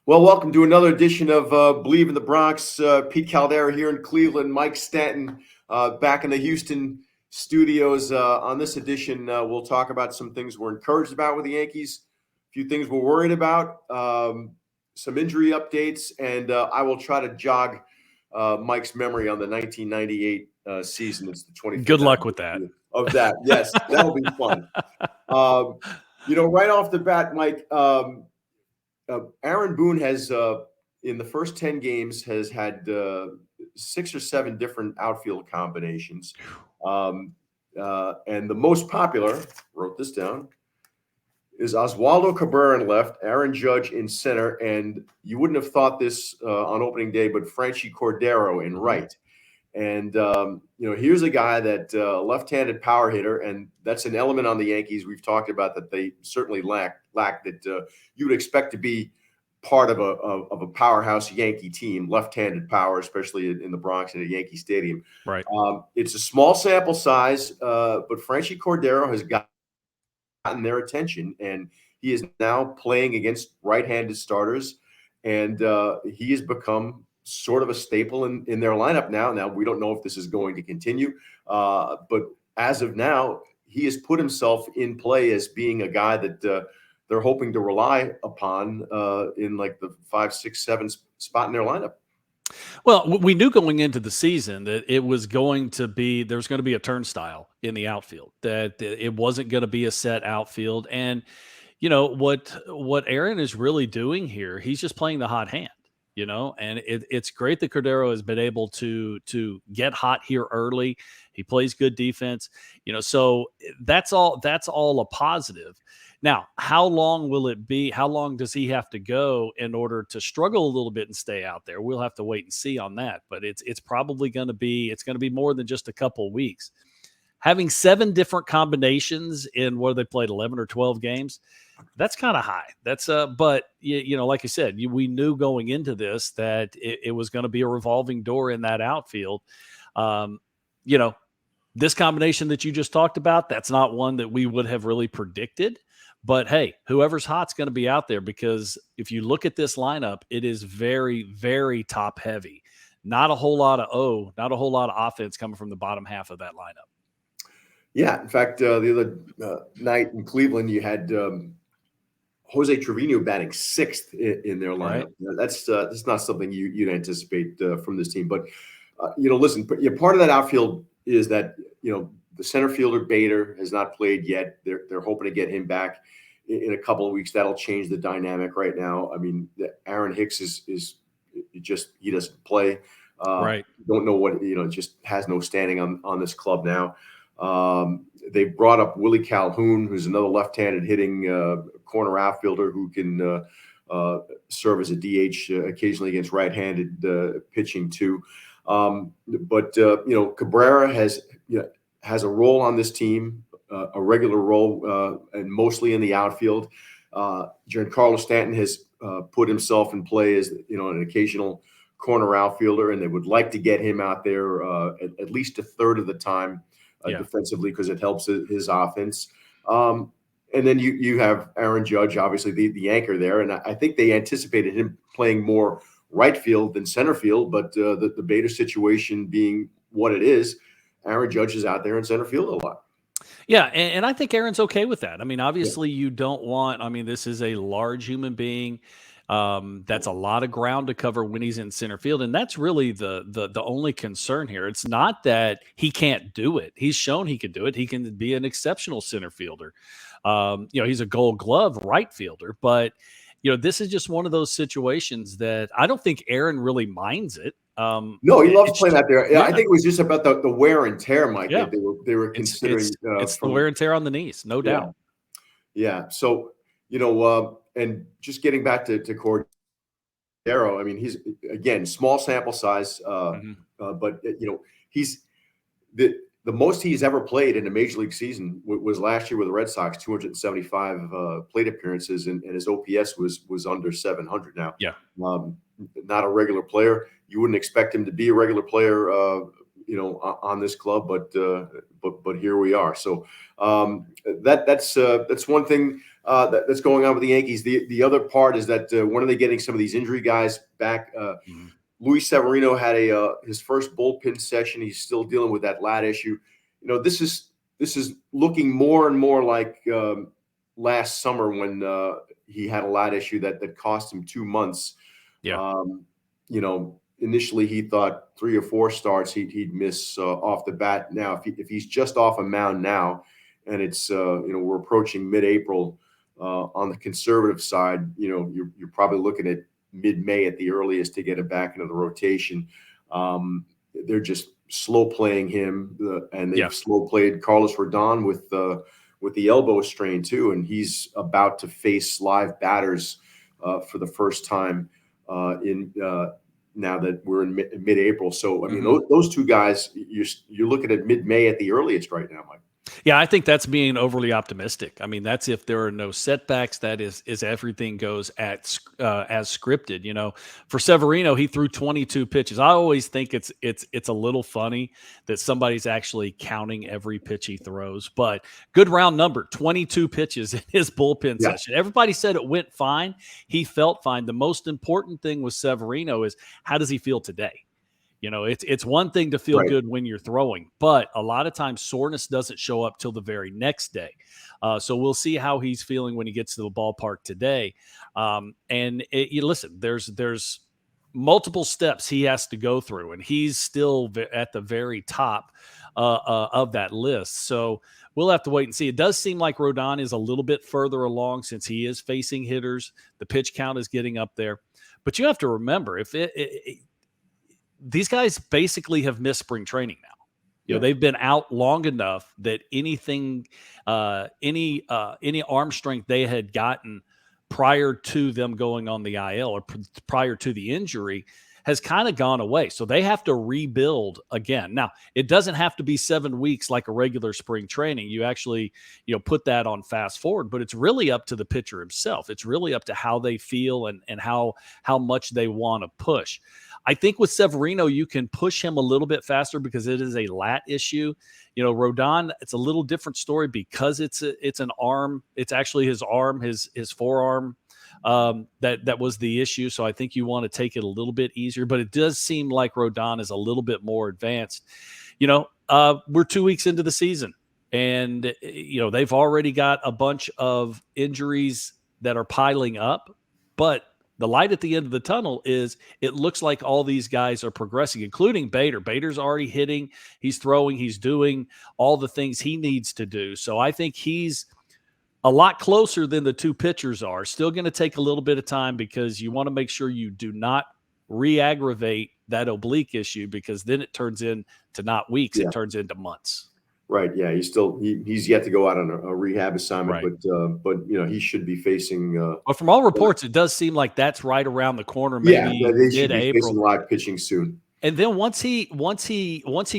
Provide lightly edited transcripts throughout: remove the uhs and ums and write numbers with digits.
Well, welcome to another edition of Believe in the Bronx. Pete Caldera here in Cleveland, Mike Stanton back in the Houston studios. On this edition, we'll talk about some things we're encouraged about with the Yankees, a few things we're worried about, some injury updates, and I will try to jog Mike's memory on the 1998 season. It's the 25th Good luck with that. of that. Yes, that'll be fun. Right off the bat, Mike, Aaron Boone has, in the first 10 games, has had 6 or 7 different outfield combinations. And the most popular, wrote this down, is Oswaldo Cabrera in left, Aaron Judge in center, and you wouldn't have thought this on opening day, but Franchy Cordero in right. And, here's a guy that left-handed power hitter, and that's an element on the Yankees we've talked about that they certainly lack that you would expect to be part of a powerhouse Yankee team, left-handed power, especially in the Bronx and at Yankee Stadium. Right. It's a small sample size, but Franchy Cordero has gotten their attention, and he is now playing against right-handed starters, and he has become sort of a staple in their lineup now. Now, we don't know if this is going to continue, but as of now, he has put himself in play as being a guy that they're hoping to rely upon in like the 5, 6, 7 spot in their lineup. Well, we knew going into the season that there was going to be a turnstile in the outfield, that it wasn't going to be a set outfield. And, what Aaron is really doing here, he's just playing the hot hand. And it's great that Cordero has been able to get hot here early. He plays good defense, so that's all a positive. Now, how long will it be? How long does he have to go in order to struggle a little bit and stay out there? We'll have to wait and see on that, but it's probably going to be more than just a couple weeks. Having 7 different combinations in what they played 11 or 12 games, that's kind of high. That's but like I said, we knew going into this that it was going to be a revolving door in that outfield. This combination that you just talked about, that's not one that we would have really predicted. But hey, whoever's hot's going to be out there, because if you look at this lineup, it is very, very top heavy. Not a whole lot of offense coming from the bottom half of that lineup. Yeah, in fact, the other night in Cleveland, you had Jose Trevino batting 6th in their lineup. Right. That's not something you'd anticipate from this team. But listen, part of that outfield is that the center fielder Bader has not played yet. They're hoping to get him back in a couple of weeks. That'll change the dynamic right now. I mean, Aaron Hicks is just, he doesn't play. Right. Don't know what, just has no standing on this club now. They brought up Willie Calhoun, who's another left-handed hitting corner outfielder who can serve as a DH occasionally against right-handed pitching too. But Cabrera has a role on this team, a regular role, and mostly in the outfield. Giancarlo Stanton has put himself in play as an occasional corner outfielder, and they would like to get him out there at least a third of the time defensively, because it helps his offense. And then you have Aaron Judge, obviously the anchor there, and I think they anticipated him playing more right field than center field, but the Bader situation being what it is, Aaron Judge is out there in center field a lot. Yeah, and I think Aaron's okay with that. I mean, obviously you don't want, this is a large human being. That's a lot of ground to cover when he's in center field. And that's really the only concern here. It's not that he can't do it. He's shown he can do it. He can be an exceptional center fielder. He's a Gold Glove right fielder, but this is just one of those situations that I don't think Aaron really minds it. No, he loves playing out there. Yeah, I think it was just about the wear and tear, Mike, that they were considering. It's the wear and tear on the knees, no doubt. Yeah. So, and just getting back to Cordero, he's, again, small sample size, but he's the most he's ever played in a major league season was last year with the Red Sox, 275 plate appearances, and his OPS was under 700 now. Yeah. Not a regular player. You wouldn't expect him to be a regular player, on this club, but here we are. So that's one thing. that's going on with the Yankees. The other part is that when are they getting some of these injury guys back? Mhm. Luis Severino had his first bullpen session. He's still dealing with that lat issue. This is looking more and more like last summer when he had a lat issue that cost him 2 months. Yeah. Initially he thought 3 or 4 starts he'd miss off the bat. Now, if he's just off a mound now, and it's we're approaching mid-April, on the conservative side, you're probably looking at mid-May at the earliest to get it back into the rotation. They're just slow playing him, and they've slow played Carlos Rodon with the elbow strain too, and he's about to face live batters for the first time now that we're in mid-April. So I mean, those two guys, you're looking at mid-May at the earliest right now, Mike. Yeah, I think that's being overly optimistic. I mean, that's if there are no setbacks. That is everything goes as scripted. For Severino, he threw 22 pitches. I always think it's a little funny that somebody's actually counting every pitch he throws. But good round number, 22 pitches in his bullpen session. Everybody said it went fine. He felt fine. The most important thing with Severino is, how does he feel today? It's one thing to feel good when you're throwing, but a lot of times soreness doesn't show up till the very next day. So we'll see how he's feeling when he gets to the ballpark today. Listen, there's multiple steps he has to go through, and he's still at the very top of that list. So we'll have to wait and see. It does seem like Rodon is a little bit further along since he is facing hitters. The pitch count is getting up there, but you have to remember, these guys basically have missed spring training now. They've been out long enough that anything, any arm strength they had gotten prior to them going on the IL or prior to the injury has kind of gone away. So they have to rebuild again. Now, it doesn't have to be 7 weeks like a regular spring training. You actually, put that on fast forward, but it's really up to the pitcher himself. It's really up to how they feel and how much they want to push. I think with Severino, you can push him a little bit faster because it is a lat issue. Rodon, it's a little different story because it's an arm. It's actually his arm, his forearm, that was the issue. So I think you want to take it a little bit easier, but it does seem like Rodon is a little bit more advanced. We're 2 weeks into the season, and they've already got a bunch of injuries that are piling up, but the light at the end of the tunnel is it looks like all these guys are progressing, including Bader. Bader's already hitting, he's throwing, he's doing all the things he needs to do. So I think he's a lot closer than the two pitchers are. Still going to take a little bit of time because you want to make sure you do not re-aggravate that oblique issue, because then it turns into not weeks, it turns into months. Right. Yeah. He's yet to go out on a rehab assignment, but he should be facing. But from all reports, it does seem like that's right around the corner. Maybe they should be mid-April. facing live pitching soon. And then once he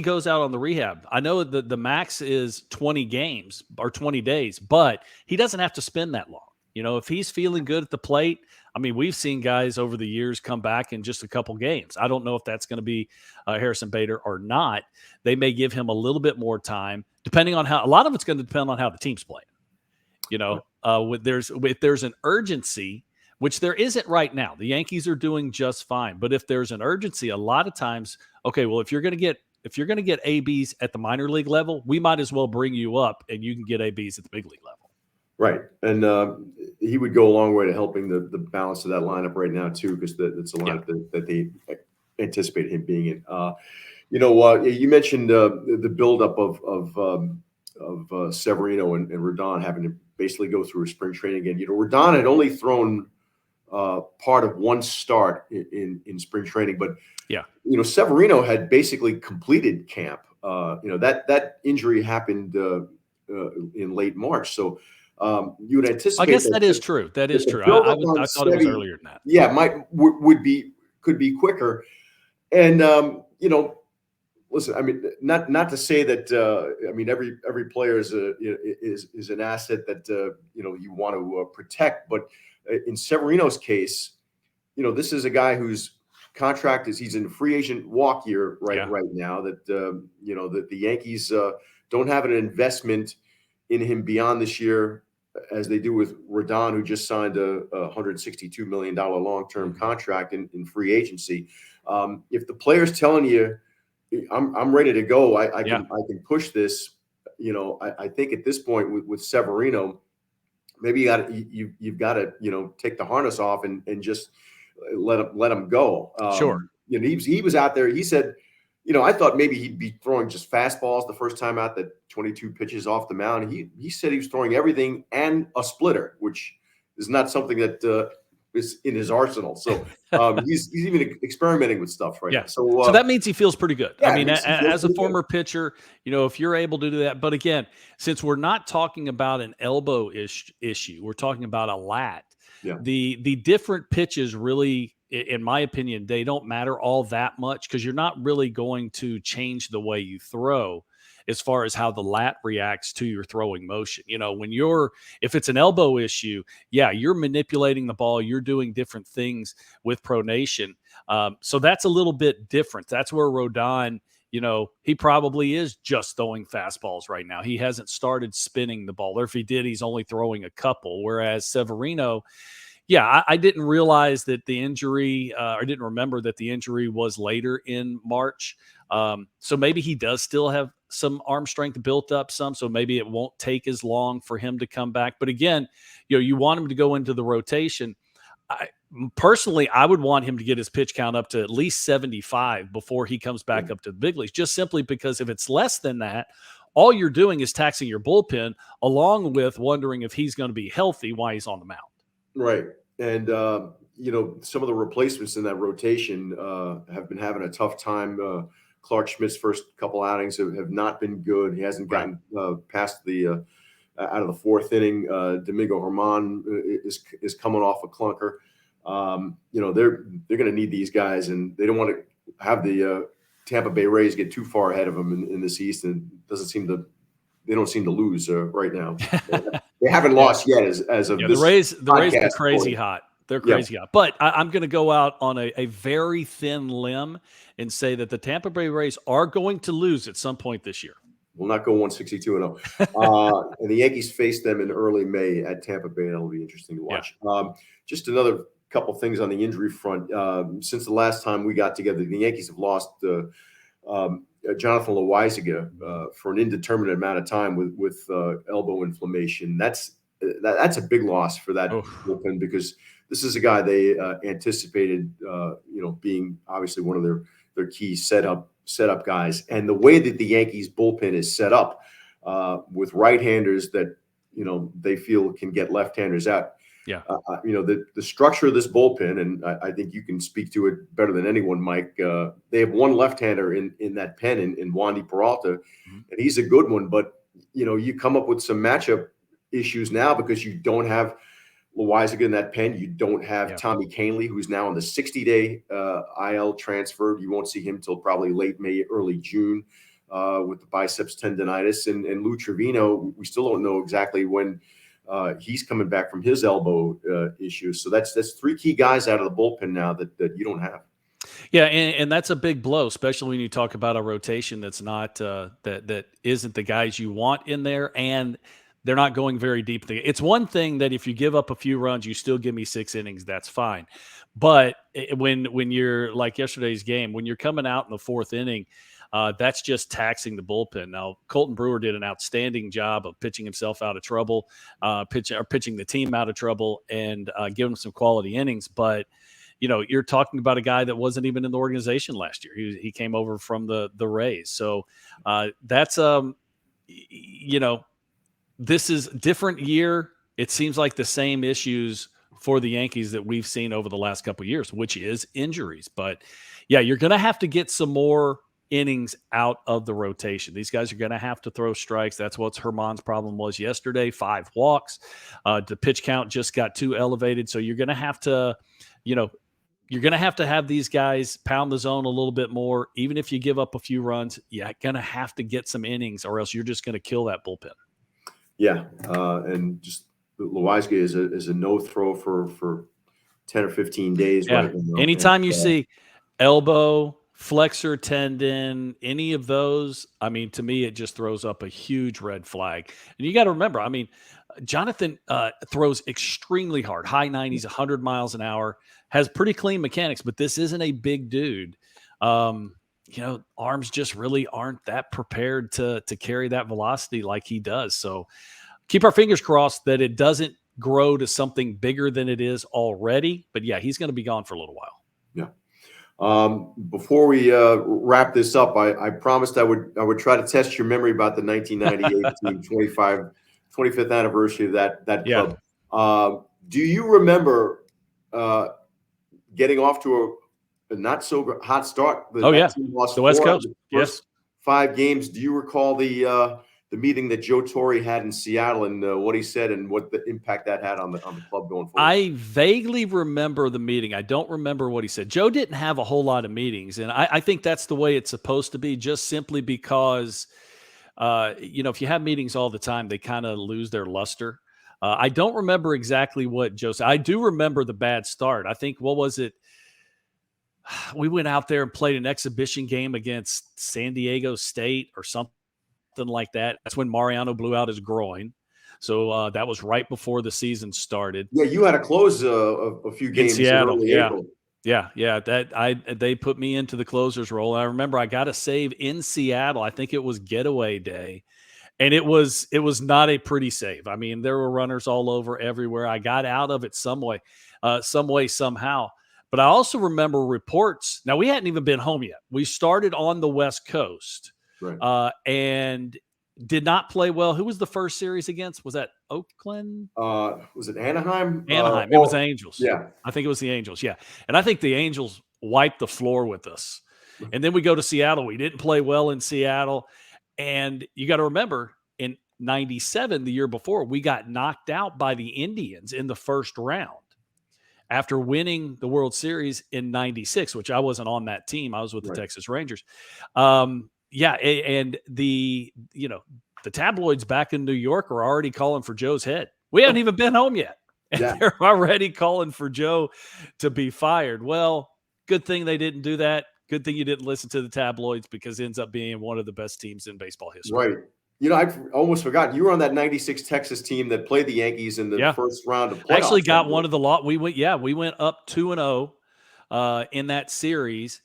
goes out on the rehab, I know that the max is 20 games or 20 days, but he doesn't have to spend that long. If he's feeling good at the plate, I mean, we've seen guys over the years come back in just a couple games. I don't know if that's going to be Harrison Bader or not. They may give him a little bit more time, depending on how. A lot of it's going to depend on how the team's playing. If there's an urgency, which there isn't right now. The Yankees are doing just fine, but if there's an urgency, a lot of times, okay, well, if you're going to get ABs at the minor league level, we might as well bring you up and you can get ABs at the big league level. Right. And he would go a long way to helping the balance of that lineup right now, too, because that's a lineup that they anticipate him being in. You mentioned the buildup of Severino and Rodon having to basically go through a spring training again. Rodon had only thrown part of one start in spring training, but Severino had basically completed camp. That injury happened in late March, so. You would anticipate. I guess that is true. That is true. I thought it was earlier than that. Yeah, could be quicker. And listen. I mean, not to say that. I mean, every player is an asset that you want to protect. But in Severino's case, this is a guy whose contract he's in free agent walk year right now. That that the Yankees don't have an investment in him beyond this year. as they do with Rodon, who just signed a $162 million long-term contract in free agency. If the player's telling you, I'm ready to go, I can push this. I think at this point with Severino, maybe you've got to take the harness off and just let him go. Sure. He was out there. He said, I thought maybe he'd be throwing just fastballs the first time out, that 22 pitches off the mound. He said he was throwing everything and a splitter, which is not something that is in his arsenal. So he's even experimenting with stuff right now. So that means he feels pretty good. Yeah, I mean, as a former pitcher, if you're able to do that. But again, since we're not talking about an elbow issue, we're talking about a lat. Yeah. The different pitches really, in my opinion, they don't matter all that much, because you're not really going to change the way you throw as far as how the lat reacts to your throwing motion. If it's an elbow issue, you're manipulating the ball, you're doing different things with pronation. So that's a little bit different. That's where Rodon, he probably is just throwing fastballs right now. He hasn't started spinning the ball, or if he did, he's only throwing a couple. Whereas Severino, I didn't realize that the injury, or didn't remember that the injury was later in March. So maybe he does still have some arm strength built up so maybe it won't take as long for him to come back. But again, you want him to go into the rotation. Personally, I would want him to get his pitch count up to at least 75 before he comes back up to the big leagues, just simply because if it's less than that, all you're doing is taxing your bullpen, along with wondering if he's going to be healthy while he's on the mound. Right. And, some of the replacements in that rotation have been having a tough time. Clark Schmidt's first couple outings have not been good. He hasn't gotten past the out of the fourth inning. Domingo Germán is coming off a clunker. They're going to need these guys, and they don't want to have the Tampa Bay Rays get too far ahead of them in this East. And they don't seem to lose right now. They haven't lost yet as of this. The Rays are crazy hot. They're crazy hot. But I'm going to go out on a very thin limb and say that the Tampa Bay Rays are going to lose at some point this year. Will not go 162-0. And the Yankees face them in early May at Tampa Bay. That'll be interesting to watch. Just another couple things on the injury front. Since the last time we got together, the Yankees have lost Jonathan Loaisiga for an indeterminate amount of time with elbow inflammation. That's a big loss for that bullpen, because this is a guy they anticipated, being obviously one of their key setup guys. And the way that the Yankees bullpen is set up with right-handers that they feel can get left-handers out. The structure of this bullpen, and I think you can speak to it better than anyone, Mike. They have one left-hander in that pen in Wandy Peralta, and he's a good one. But you come up with some matchup issues now because you don't have Loaisiga in that pen. You don't have Tommy Kahnle, who's now on the 60-day IL transfer. You won't see him till probably late May, early June with the biceps tendonitis. And Lou Trevino, we still don't know exactly when he's coming back from his elbow issues. So that's three key guys out of the bullpen now that you don't have. Yeah, and that's a big blow, especially when you talk about a rotation that's not that isn't the guys you want in there, and they're not going very deep. It's one thing that if you give up a few runs, you still give me 6 innings, that's fine. But when you're like yesterday's game, when you're coming out in the 4th inning, that's just taxing the bullpen. Now, Colton Brewer did an outstanding job of pitching himself out of trouble, pitching the team out of trouble, and giving them some quality innings. But you're talking about a guy that wasn't even in the organization last year. He came over from the Rays. So that's this is a different year. It seems like the same issues for the Yankees that we've seen over the last couple of years, which is injuries. But you're going to have to get some more innings out of the rotation. These guys are going to have to throw strikes. That's what Germán's problem was yesterday. 5 walks. The pitch count just got too elevated. So you're going to have to, you're going to have these guys pound the zone a little bit more. Even if you give up a few runs, you're going to have to get some innings, or else you're just going to kill that bullpen. Yeah, and just Loaisiga is a no throw for 10 or 15 days. Yeah. Right now. Anytime you see elbow, flexor tendon, any of those, I mean, to me, it just throws up a huge red flag. And you got to remember, I mean, Jonathan throws extremely hard, high 90s, 100 miles an hour, has pretty clean mechanics, but this isn't a big dude. Arms just really aren't that prepared to carry that velocity like he does. So keep our fingers crossed that it doesn't grow to something bigger than it is already. But yeah, he's going to be gone for a little while. Yeah. Before we wrap this up, I promised I would try to test your memory about the 1998 team, 25th anniversary of that club. Yeah. Do you remember getting off to a not so hot start? That team lost the West Coast. Yes, 5 games. Do you recall the meeting that Joe Torre had in Seattle and what he said and what the impact that had on the club going forward? I vaguely remember the meeting. I don't remember what he said. Joe didn't have a whole lot of meetings, and I think that's the way it's supposed to be, just simply because, if you have meetings all the time, they kind of lose their luster. I don't remember exactly what Joe said. I do remember the bad start. I think, what was it? We went out there and played an exhibition game against San Diego State or something like that. That's when Mariano blew out his groin. So that was right before the season started. Yeah, you had to close a few games in Seattle. In early April. Yeah. They put me into the closer's role. I remember I got a save in Seattle. I think it was getaway day, and it was not a pretty save. I mean, there were runners all over everywhere. I got out of it some way, somehow. But I also remember reports. Now, we hadn't even been home yet. We started on the West Coast. Right. And did not play well. Who was the first series against? Was that Oakland? Was it Anaheim? Anaheim. It was Angels. Yeah. I think it was the Angels. Yeah. And I think the Angels wiped the floor with us. And then we go to Seattle. We didn't play well in Seattle. And you got to remember, in 97, the year before, we got knocked out by the Indians in the first round after winning the World Series in 96, which I wasn't on that team. I was with the Texas Rangers. Yeah, and the tabloids back in New York are already calling for Joe's head. We haven't even been home yet, and they're already calling for Joe to be fired. Well, good thing they didn't do that. Good thing you didn't listen to the tabloids, because it ends up being one of the best teams in baseball history. Right. I've almost forgotten. You were on that 96 Texas team that played the Yankees in the first round of playoffs. Actually got one of the lot. We went up 2-0 in that series.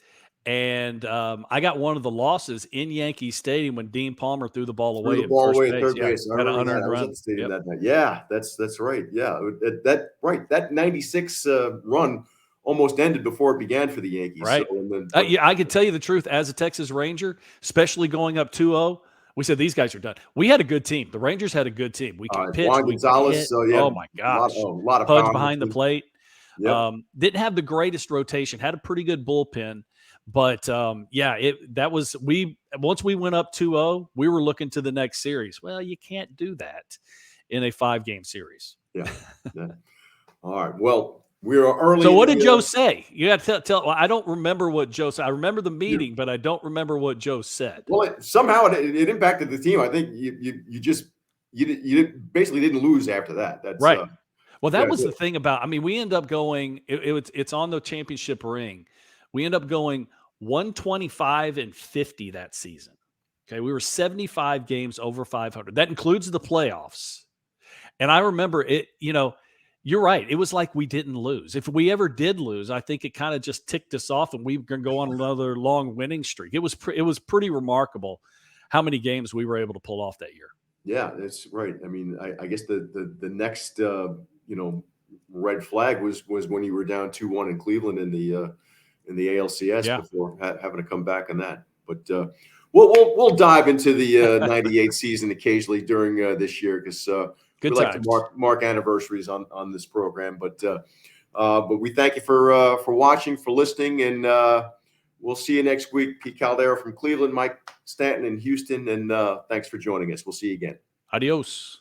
And I got one of the losses in Yankee Stadium when Dean Palmer threw the ball away. Threw the ball away at third base. Got 100 runs. At the stadium that night. Yeah, that's right. Yeah, that 96 run almost ended before it began for the Yankees. Right. So, I can tell you the truth. As a Texas Ranger, especially going up 2-0, we said these guys are done. We had a good team. The Rangers had a good team. We could pitch. Juan Gonzalez. Oh my gosh, a lot of Pudge behind the plate. Yep. Didn't have the greatest rotation. Had a pretty good bullpen. But once we went up 2-0, we were looking to the next series. Well, you can't do that in a 5-game series. Yeah. All right. Well, we are early. So what did Joe say? You got to tell. Well, I don't remember what Joe said. I remember the meeting, but I don't remember what Joe said. Well, somehow it impacted the team. I think you basically didn't lose after that. That's right. Well, that was the thing about. I mean, we end up going. It's on the championship ring. We end up going 125-50 that season. Okay, we were 75 games over 500. That includes the playoffs. And I remember it. You're right. It was like we didn't lose. If we ever did lose, I think it kind of just ticked us off, and we were going to go on another long winning streak. It was pretty remarkable how many games we were able to pull off that year. Yeah, that's right. I mean, I guess the next red flag was when you were down 2-1 in Cleveland in the ALCS before having to come back on that. But we'll dive into the 98 season occasionally during this year, because we like to mark anniversaries on this program. But we thank you for watching, for listening, and we'll see you next week. Pete Caldera from Cleveland, Mike Stanton in Houston, and thanks for joining us. We'll see you again. Adios.